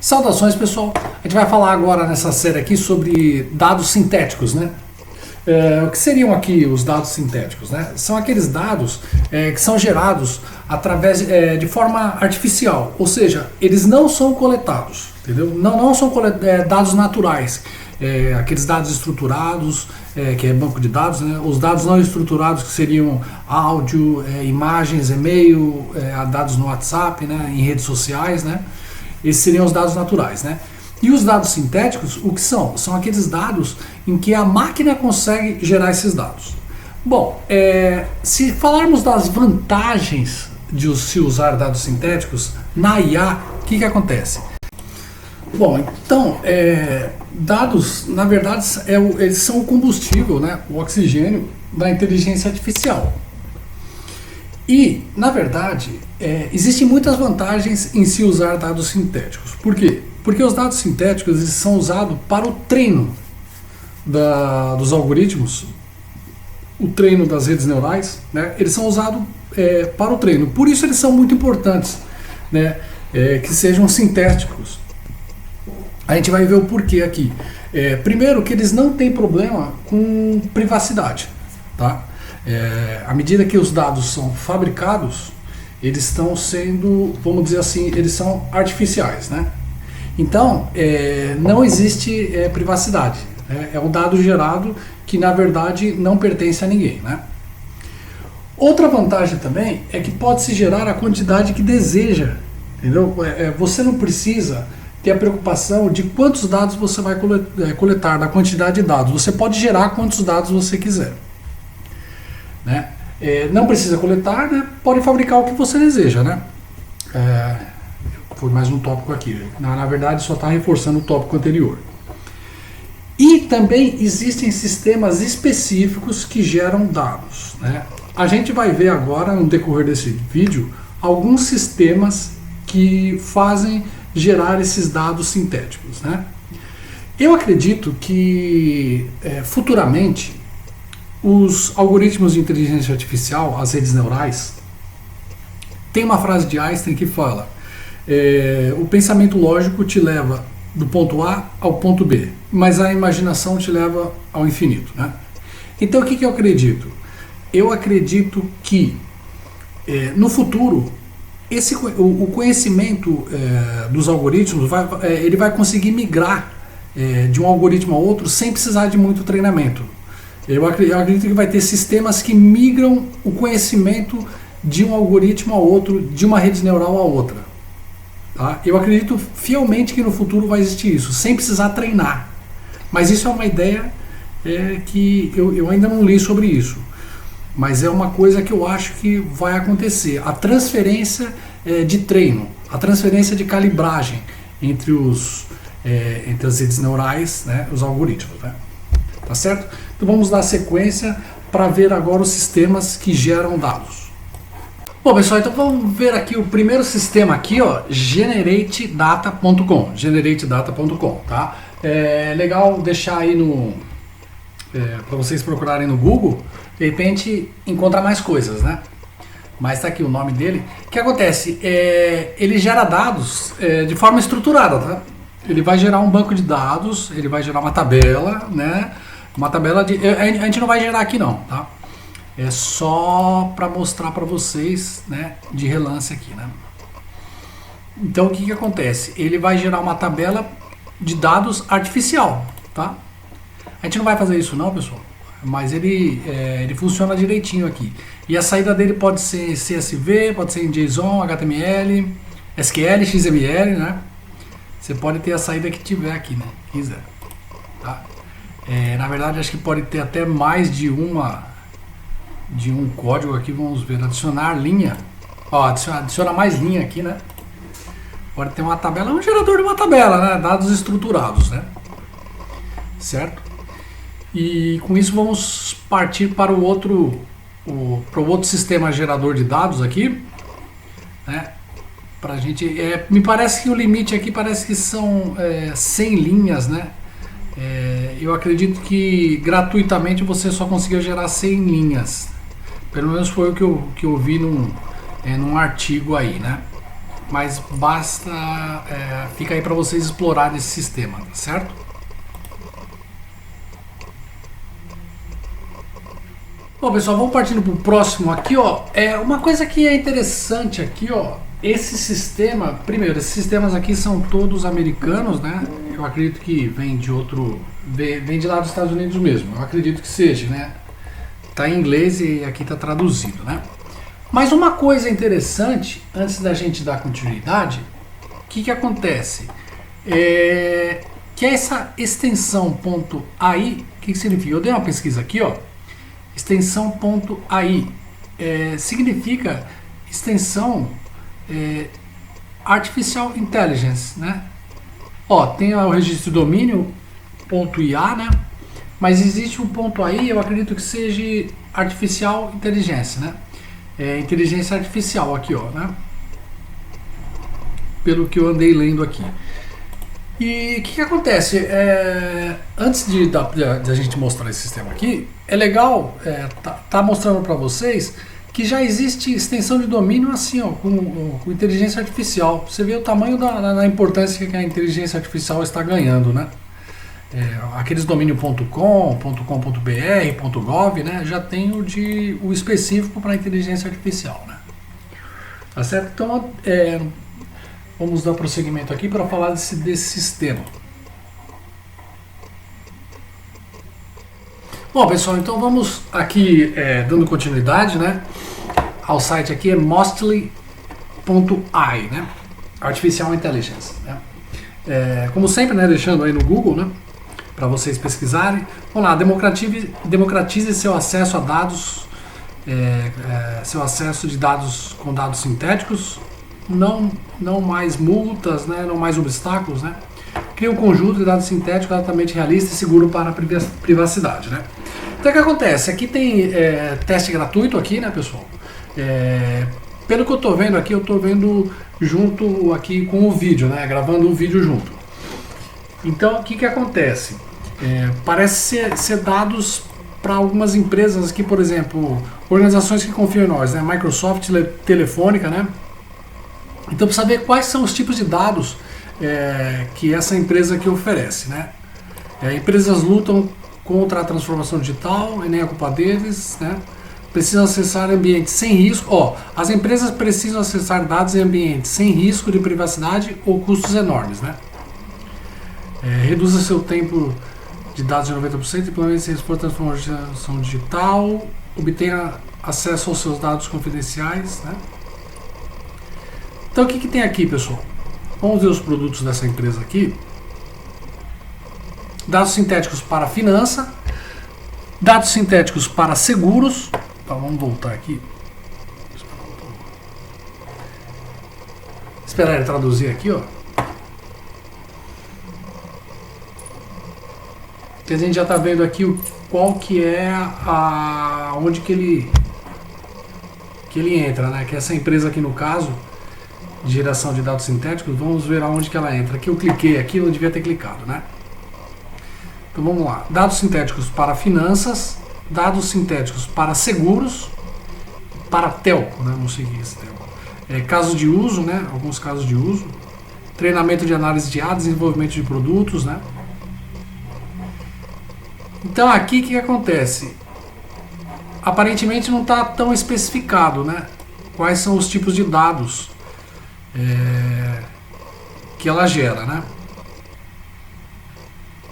Saudações, pessoal! A gente vai falar agora nessa série aqui sobre dados sintéticos, né? O que seriam aqui os dados sintéticos, né? São aqueles dados que são gerados através de forma artificial, ou seja, eles não são coletados, entendeu? Não são dados naturais, aqueles dados estruturados, que é banco de dados, né? Os dados não estruturados que seriam áudio, imagens, e-mail, dados no WhatsApp, né? Em redes sociais, né? Esses seriam os dados naturais, né? E os dados sintéticos, o que são? São aqueles dados em que a máquina consegue gerar esses dados. Bom, se falarmos das vantagens de se usar dados sintéticos na IA, o que acontece? Bom, então, dados, na verdade, eles são o combustível, né? O oxigênio da inteligência artificial. E, na verdade, existem muitas vantagens em se usar dados sintéticos. Por quê? Porque os dados sintéticos eles são usados para o treino dos algoritmos, o treino das redes neurais, né? Eles são usados para o treino. Por isso eles são muito importantes, né? Que sejam sintéticos. A gente vai ver o porquê aqui. Primeiro que eles não têm problema com privacidade, tá? À medida que os dados são fabricados, eles estão sendo, vamos dizer assim, eles são artificiais, né? Então, não existe privacidade. É um dado gerado que, na verdade, não pertence a ninguém, né? Outra vantagem também é que pode-se gerar a quantidade que deseja, entendeu? Você não precisa ter a preocupação de quantos dados você vai coletar, da quantidade de dados. Você pode gerar quantos dados você quiser, né? Não precisa coletar, né? Pode fabricar o que você deseja, né? Foi mais um tópico aqui. Na verdade, só está reforçando o tópico anterior. E também existem sistemas específicos que geram dados, né? A gente vai ver agora, no decorrer desse vídeo, alguns sistemas que fazem gerar esses dados sintéticos, né? Eu acredito que futuramente os algoritmos de inteligência artificial, as redes neurais, tem uma frase de Einstein que fala: o pensamento lógico te leva do ponto A ao ponto B, mas a imaginação te leva ao infinito, né? Então o que eu acredito? Eu acredito que no futuro o conhecimento dos algoritmos ele vai conseguir migrar de um algoritmo a outro sem precisar de muito treinamento. Eu acredito que vai ter sistemas que migram o conhecimento de um algoritmo a outro, de uma rede neural a outra. Tá? Eu acredito fielmente que no futuro vai existir isso, sem precisar treinar. Mas isso é uma ideia que eu ainda não li sobre isso. Mas é uma coisa que eu acho que vai acontecer. A transferência de treino, a transferência de calibragem entre as redes neurais, né, os algoritmos, né? Tá certo? Então vamos dar sequência para ver agora os sistemas que geram dados. Bom, pessoal, então vamos ver aqui o primeiro sistema aqui, ó, generatedata.com, tá? É legal deixar aí para vocês procurarem no Google, de repente encontrar mais coisas, né? Mas tá aqui o nome dele. O que acontece? Ele gera dados de forma estruturada, tá? Ele vai gerar um banco de dados, ele vai gerar uma tabela, né? Uma tabela de... A gente não vai gerar aqui não, tá? É só para mostrar para vocês, né, de relance aqui, né? Então o que acontece? Ele vai gerar uma tabela de dados artificial, tá? A gente não vai fazer isso não, pessoal, mas ele funciona direitinho aqui. E a saída dele pode ser CSV, pode ser em JSON, HTML, SQL, XML, né? Você pode ter a saída que tiver aqui, né? Quiser, tá? Na verdade, acho que pode ter até mais de um código aqui. Vamos ver, adicionar linha. Ó, adiciona mais linha aqui, né? Pode ter uma tabela, um gerador de uma tabela, né? Dados estruturados, né? Certo? E com isso vamos partir para o outro sistema gerador de dados aqui, né? Pra gente, me parece que o limite aqui parece que são 100 linhas, né? Eu acredito que gratuitamente você só conseguiu gerar 100 linhas. Pelo menos foi o que eu vi num artigo aí, né? Mas basta, fica aí para vocês explorarem esse sistema, tá certo? Bom, pessoal, vamos partindo para o próximo aqui, ó. Uma coisa que é interessante aqui, ó. Esse sistema, primeiro, esses sistemas aqui são todos americanos, né? Eu acredito que vem de lá dos Estados Unidos mesmo. Eu acredito que seja, né? Tá em inglês e aqui tá traduzido, né? Mas uma coisa interessante, antes da gente dar continuidade, o que acontece? Que essa extensão .ai, o que significa? Eu dei uma pesquisa aqui, ó. Extensão .ai significa extensão Artificial Intelligence, né? Ó, tem o registro de domínio .ia, né? Mas existe um .ai, eu acredito que seja Artificial Intelligence, né? Inteligência artificial aqui, ó, né? Pelo que eu andei lendo aqui. E o que acontece? Antes de a gente mostrar esse sistema aqui, é legal tá mostrando para vocês que já existe extensão de domínio assim, ó, com inteligência artificial. Você vê o tamanho da importância que a inteligência artificial está ganhando, né? Aqueles domínio .com, .com.br, .gov, né? Já tem o específico para inteligência artificial, né? Tá certo? Então, vamos dar prosseguimento aqui para falar desse sistema. Bom, pessoal, então vamos aqui dando continuidade, né? Ao site aqui é Mostly.ai, né? Artificial Intelligence, né? Como sempre, né? Deixando aí no Google, né? Para vocês pesquisarem. Vamos lá, democratize seu acesso a dados, seu acesso de dados com dados sintéticos, não mais multas, né? Não mais obstáculos, né? Cria um conjunto de dados sintéticos altamente realista e seguro para a privacidade, né? Então o que acontece? Aqui tem teste gratuito aqui, né, pessoal? Pelo que eu estou vendo aqui, eu estou vendo junto aqui com o vídeo, né? Gravando o vídeo junto. Então o que acontece? Parece ser dados para algumas empresas aqui, por exemplo, organizações que confiam em nós, né? Microsoft, Telefônica, né? Então precisa saber quais são os tipos de dados que essa empresa aqui oferece, né? Empresas lutam contra a transformação digital, e nem a culpa deles, né? Precisam acessar ambientes sem risco. As empresas precisam acessar dados em ambientes sem risco de privacidade ou custos enormes, né? Reduza seu tempo de dados em 90% e implemente seu esforço de transformação digital, obtenha acesso aos seus dados confidenciais, né? Então o que tem aqui, pessoal? Vamos ver os produtos dessa empresa aqui. Dados sintéticos para finança, dados sintéticos para seguros. Então, vamos voltar aqui. Esperar ele traduzir aqui, ó. A gente já está vendo aqui qual que é onde que ele entra, né? Que essa empresa aqui no caso de geração de dados sintéticos, vamos ver aonde que ela entra. Aqui eu cliquei aqui, eu não devia ter clicado, né? Então vamos lá. Dados sintéticos para finanças, dados sintéticos para seguros, para telco, né? Não sei o que é esse telco. Casos de uso, né? Alguns casos de uso. Treinamento de análise de dados, desenvolvimento de produtos, né? Então aqui o que acontece? Aparentemente não está tão especificado, né? Quais são os tipos de dados que ela gera, né?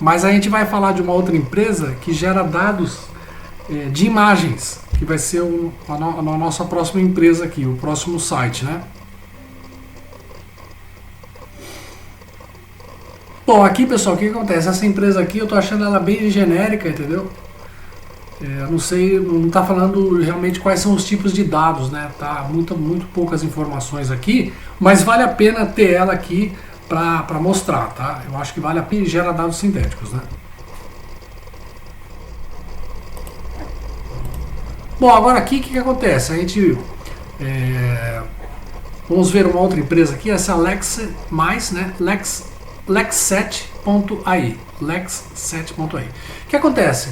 Mas a gente vai falar de uma outra empresa que gera dados de imagens, que vai ser a nossa próxima empresa aqui, o próximo site, né? Bom, aqui pessoal, o que acontece? Essa empresa aqui eu tô achando ela bem genérica, entendeu? Não sei, não está falando realmente quais são os tipos de dados, né? Tá muito poucas informações aqui, mas vale a pena ter ela aqui para mostrar, tá? Eu acho que vale a pena e gera dados sintéticos, né? Bom, agora aqui o que acontece? A gente vamos ver uma outra empresa aqui, essa Lex+, né? Lexset lex7.ai. Lex7.ai. O que acontece?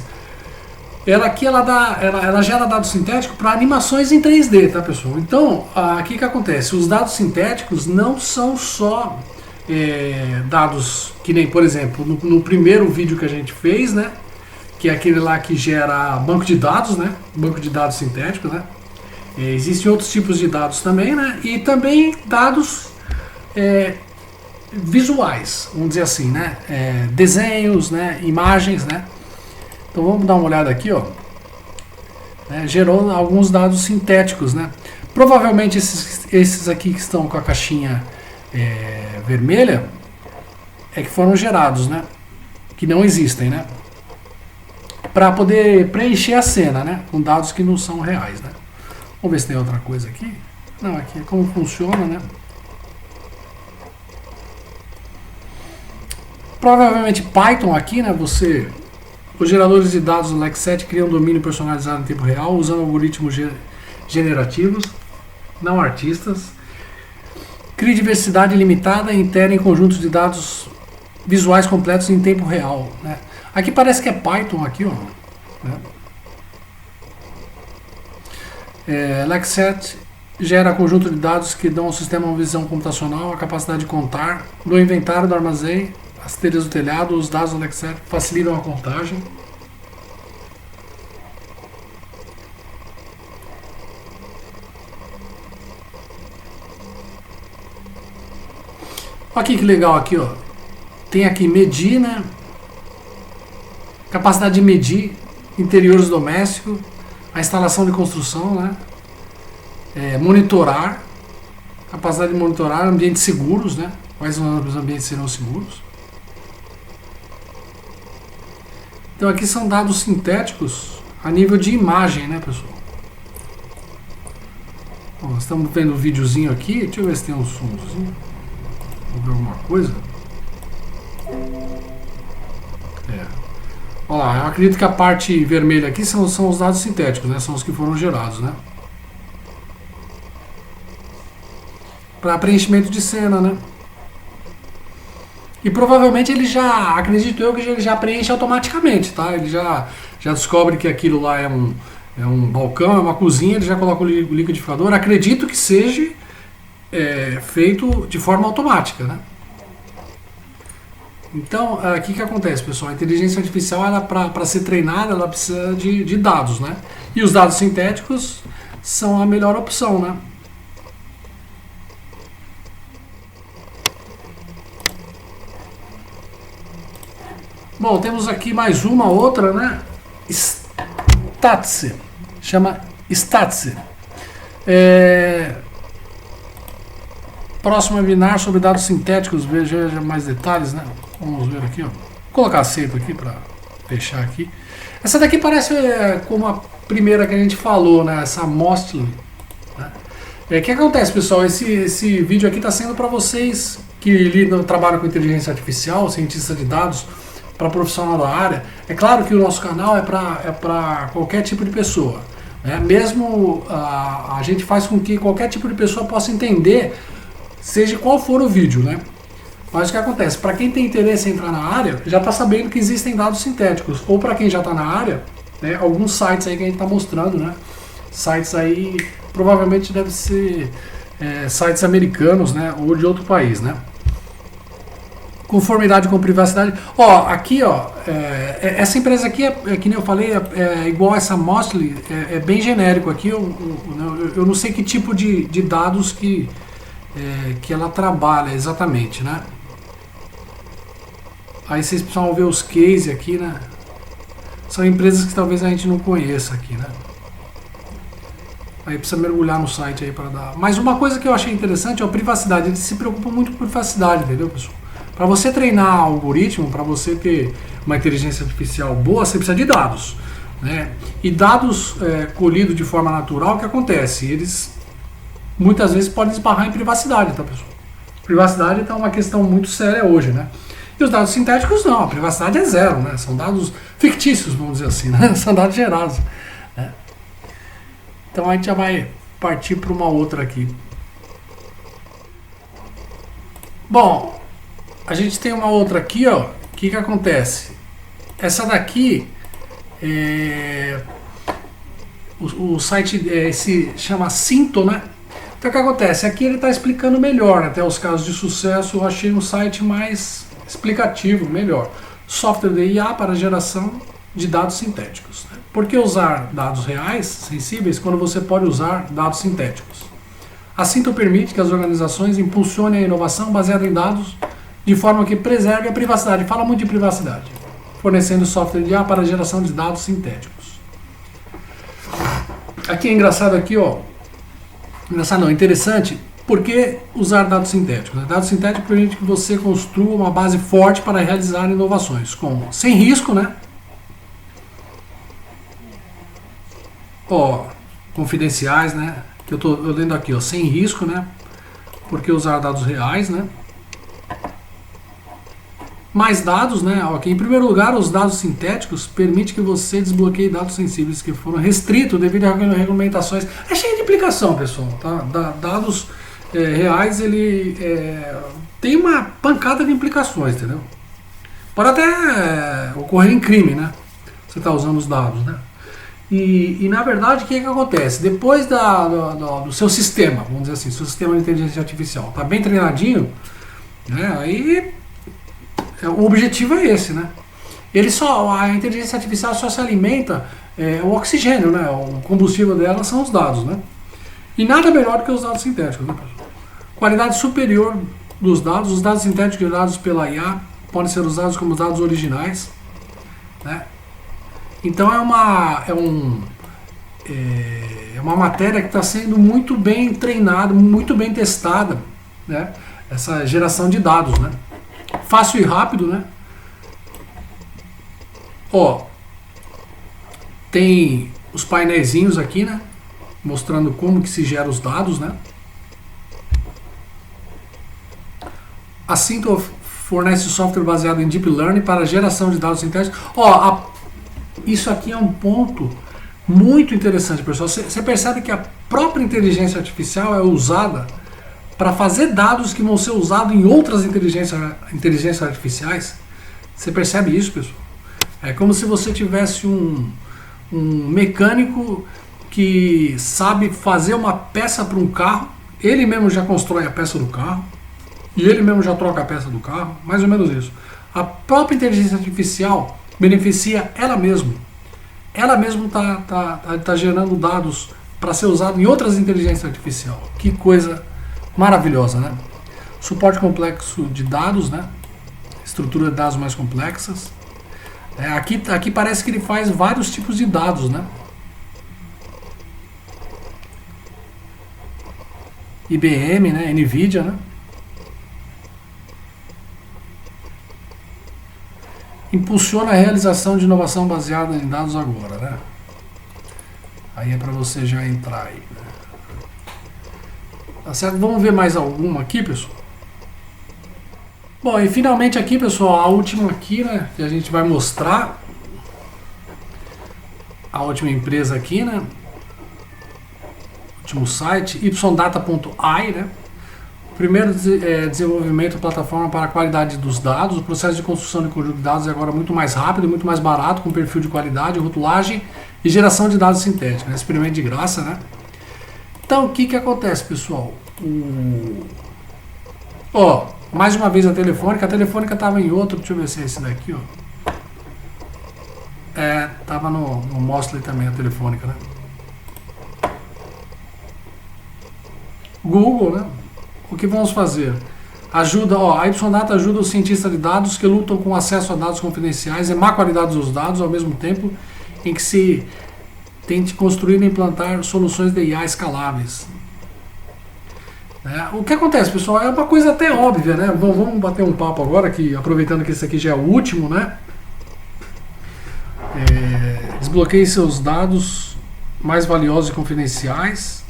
Ela aqui ela gera dado sintético para animações em 3D, tá, pessoal? Então, aqui que acontece? Os dados sintéticos não são só dados que nem, por exemplo, no primeiro vídeo que a gente fez, né? Que é aquele lá que gera banco de dados, né? Banco de dados sintéticos, né? Existem outros tipos de dados também, né? E também dados visuais, vamos dizer assim, né? Desenhos, né? Imagens, né? Então vamos dar uma olhada aqui, ó. Gerou alguns dados sintéticos, né? Provavelmente esses aqui que estão com a caixinha vermelha que foram gerados, né? Que não existem, né? Para poder preencher a cena, né? Com dados que não são reais, né? Vamos ver se tem outra coisa aqui. Não, aqui é como funciona, né? Provavelmente Python aqui, né? Os geradores de dados do Lex7 criam um domínio personalizado em tempo real usando algoritmos generativos, não artistas. Cria diversidade limitada e intera em conjuntos de dados visuais completos em tempo real, né? Aqui parece que é Python aqui, ó. Né? Lex7 gera conjunto de dados que dão ao sistema uma visão computacional, a capacidade de contar, do inventário, do armazém, as telhas do telhado, os dados do Lex7 facilitam a contagem. Olha aqui que legal aqui, ó. Tem aqui medir, né? Capacidade de medir interiores domésticos, a instalação de construção, né? Monitorar, capacidade de monitorar ambientes seguros, né? Quais os ambientes serão seguros? Então aqui são dados sintéticos a nível de imagem, né, pessoal? Bom, estamos vendo um videozinho aqui, deixa eu ver se tem um somzinho. Vamos ver alguma coisa. Olha lá, eu acredito que a parte vermelha aqui são os dados sintéticos, né? São os que foram gerados, né? Para preenchimento de cena, né? E provavelmente ele já, acredito eu, que ele já preenche automaticamente, tá? Ele já descobre que aquilo lá é um balcão, é uma cozinha, ele já coloca o liquidificador. Acredito que seja feito de forma automática, né? Então, o que acontece, pessoal? A inteligência artificial, para ser treinada, ela precisa de dados, né? E os dados sintéticos são a melhor opção, né? Bom, temos aqui mais uma outra, né? Statse. Chama Statse. Próximo webinar sobre dados sintéticos. Veja mais detalhes, né? Vamos ver aqui, ó. Vou colocar aceito aqui para fechar aqui. Essa daqui parece como a primeira que a gente falou, né? Essa Mostly. Né? O que acontece, pessoal? Esse vídeo aqui está sendo para vocês que trabalham com inteligência artificial, cientista de dados, para profissional da área. É claro que o nosso canal é para qualquer tipo de pessoa. Né? Mesmo a gente faz com que qualquer tipo de pessoa possa entender, seja qual for o vídeo, né? Mas o que acontece? Para quem tem interesse em entrar na área, já está sabendo que existem dados sintéticos. Ou para quem já está na área, né, alguns sites aí que a gente está mostrando, né? Sites aí, provavelmente devem ser sites americanos, né? Ou de outro país, né? Conformidade com privacidade. Ó, aqui, ó, essa empresa aqui, que nem eu falei, é igual essa Mostly, é bem genérico aqui. Eu não sei que tipo de dados que ela trabalha exatamente, né? Aí vocês precisam ver os cases aqui, né? São empresas que talvez a gente não conheça aqui, né? Aí precisa mergulhar no site aí para dar. Mas uma coisa que eu achei interessante é a privacidade. Eles se preocupam muito com privacidade, entendeu, pessoal? Para você treinar algoritmo, para você ter uma inteligência artificial boa, você precisa de dados, né? E dados colhidos de forma natural, o que acontece? Eles muitas vezes podem esbarrar em privacidade, tá, pessoal? Privacidade tá uma questão muito séria hoje, né? E os dados sintéticos não, a privacidade é zero, né? São dados fictícios, vamos dizer assim, né? São dados gerados, né? Então a gente já vai partir para uma outra aqui. Bom, a gente tem uma outra aqui, ó, que acontece? Essa daqui, o site se chama Cinto, né? Então o que acontece? Aqui ele está explicando melhor, até os casos de sucesso eu achei um site mais explicativo, melhor. Software de IA para geração de dados sintéticos. Né? Por que usar dados reais, sensíveis, quando você pode usar dados sintéticos? A Cinto permite que as organizações impulsionem a inovação baseada em dados de forma que preserve a privacidade. Fala muito de privacidade. Fornecendo software de IA para a geração de dados sintéticos. Aqui é engraçado aqui, ó. Engraçado não, interessante. Por que usar dados sintéticos? Dados sintéticos permite que você construa uma base forte para realizar inovações, sem risco, né? Ó, confidenciais, né? Que eu tô lendo aqui, ó, sem risco, né? Porque usar dados reais, né? Mais dados, né? Ok. Em primeiro lugar, os dados sintéticos permitem que você desbloqueie dados sensíveis que foram restritos devido a regulamentações. É cheio de implicação, pessoal. Tá? Dados reais, ele tem uma pancada de implicações, entendeu? Pode até ocorrer em crime, né? Você está usando os dados, né? E na verdade, o que acontece? Depois do seu sistema, vamos dizer assim, seu sistema de inteligência artificial está bem treinadinho, né? Aí o objetivo é esse, né? A inteligência artificial só se alimenta o oxigênio, né? O combustível dela são os dados, né? E nada melhor do que os dados sintéticos, né, pessoal? Qualidade superior dos dados, os dados sintéticos gerados pela IA podem ser usados como dados originais, né? Então é uma matéria que está sendo muito bem treinada, muito bem testada, né? Essa geração de dados, né? Fácil e rápido, né? Ó, tem os painéisinhos aqui, né? Mostrando como que se gera os dados, né? A Cinto fornece software baseado em Deep Learning para a geração de dados sintéticos. Ó, isso aqui é um ponto muito interessante, pessoal. Você percebe que a própria inteligência artificial é usada para fazer dados que vão ser usados em outras inteligências artificiais. Você percebe isso, pessoal? É como se você tivesse um mecânico que sabe fazer uma peça para um carro, ele mesmo já constrói a peça do carro, e ele mesmo já troca a peça do carro, mais ou menos isso. A própria inteligência artificial beneficia ela mesma. Ela mesma tá gerando dados para ser usado em outras inteligências artificiais. Que coisa maravilhosa, né? Suporte complexo de dados, né? Estrutura de dados mais complexas. Aqui parece que ele faz vários tipos de dados, né? IBM, né? NVIDIA, né? Impulsiona a realização de inovação baseada em dados agora, né? Aí é para você já entrar aí, né? Tá certo? Vamos ver mais alguma aqui, pessoal? Bom, e finalmente aqui, pessoal, a última aqui, né? Que a gente vai mostrar. A última empresa aqui, né? Último site, ydata.ai, né? Primeiro desenvolvimento da plataforma para a qualidade dos dados. O processo de construção de conjunto de dados é agora muito mais rápido, muito mais barato, com perfil de qualidade, rotulagem e geração de dados sintéticos. Né? Experimento de graça, né? Então, o que acontece, pessoal? Mais uma vez a Telefônica estava em outro, deixa eu ver se é esse daqui, ó. Tava no Mostra também a Telefônica, né? Google, né? O que vamos fazer? A Ydata ajuda os cientistas de dados que lutam com acesso a dados confidenciais e má qualidade dos dados, ao mesmo tempo em que se tente construir e implantar soluções de IA escaláveis. O que acontece, pessoal? É uma coisa até óbvia, né? Vamos bater um papo agora, aproveitando que esse aqui já é o último, né? Desbloqueie seus dados mais valiosos e confidenciais,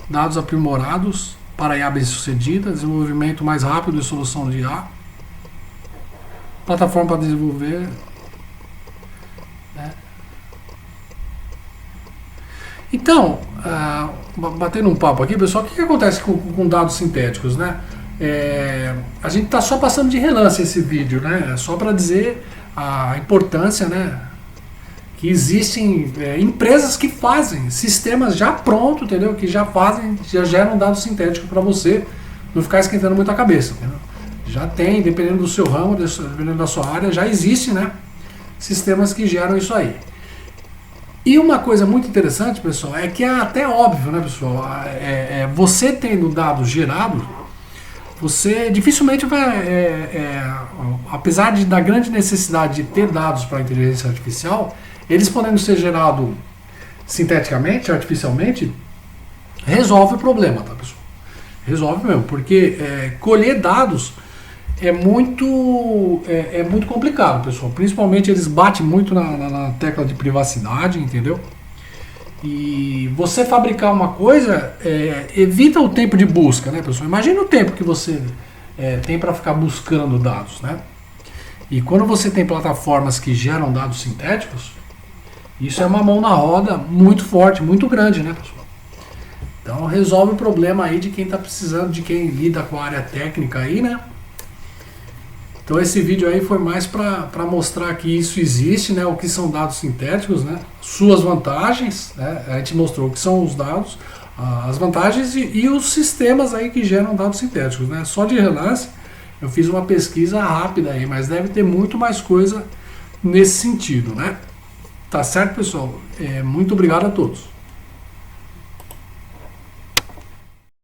dados aprimorados para IA bem-sucedida, desenvolvimento mais rápido de solução de IA, plataforma para desenvolver, né? Então, batendo um papo aqui, pessoal, o que acontece com dados sintéticos, né? A gente está só passando de relance esse vídeo, né? Só para dizer a importância, né? Que existem empresas que fazem sistemas já prontos, entendeu? Que já fazem, já geram dado sintético para você não ficar esquentando muito a cabeça, entendeu? Já tem, dependendo do seu ramo, dependendo da sua área, já existe, né? Sistemas que geram isso aí. E uma coisa muito interessante, pessoal, é que é até óbvio, né, pessoal? Você tendo dados gerados, você dificilmente vai, apesar da grande necessidade de ter dados para a inteligência artificial, eles podendo ser gerados sinteticamente, artificialmente, resolve o problema, tá, pessoal? Resolve mesmo, porque colher dados é muito complicado, pessoal. Principalmente eles batem muito na tecla de privacidade, entendeu? E você fabricar uma coisa evita o tempo de busca, né, pessoal? Imagina o tempo que você tem para ficar buscando dados, né? E quando você tem plataformas que geram dados sintéticos, isso é uma mão na roda muito forte, muito grande, né, pessoal? Então resolve o problema aí de quem está precisando, de quem lida com a área técnica aí, né? Então esse vídeo aí foi mais para mostrar que isso existe, né? O que são dados sintéticos, né? Suas vantagens, né? A gente mostrou o que são os dados, as vantagens e os sistemas aí que geram dados sintéticos, né? Só de relance eu fiz uma pesquisa rápida aí, mas deve ter muito mais coisa nesse sentido, né? Tá certo, pessoal? Muito obrigado a todos.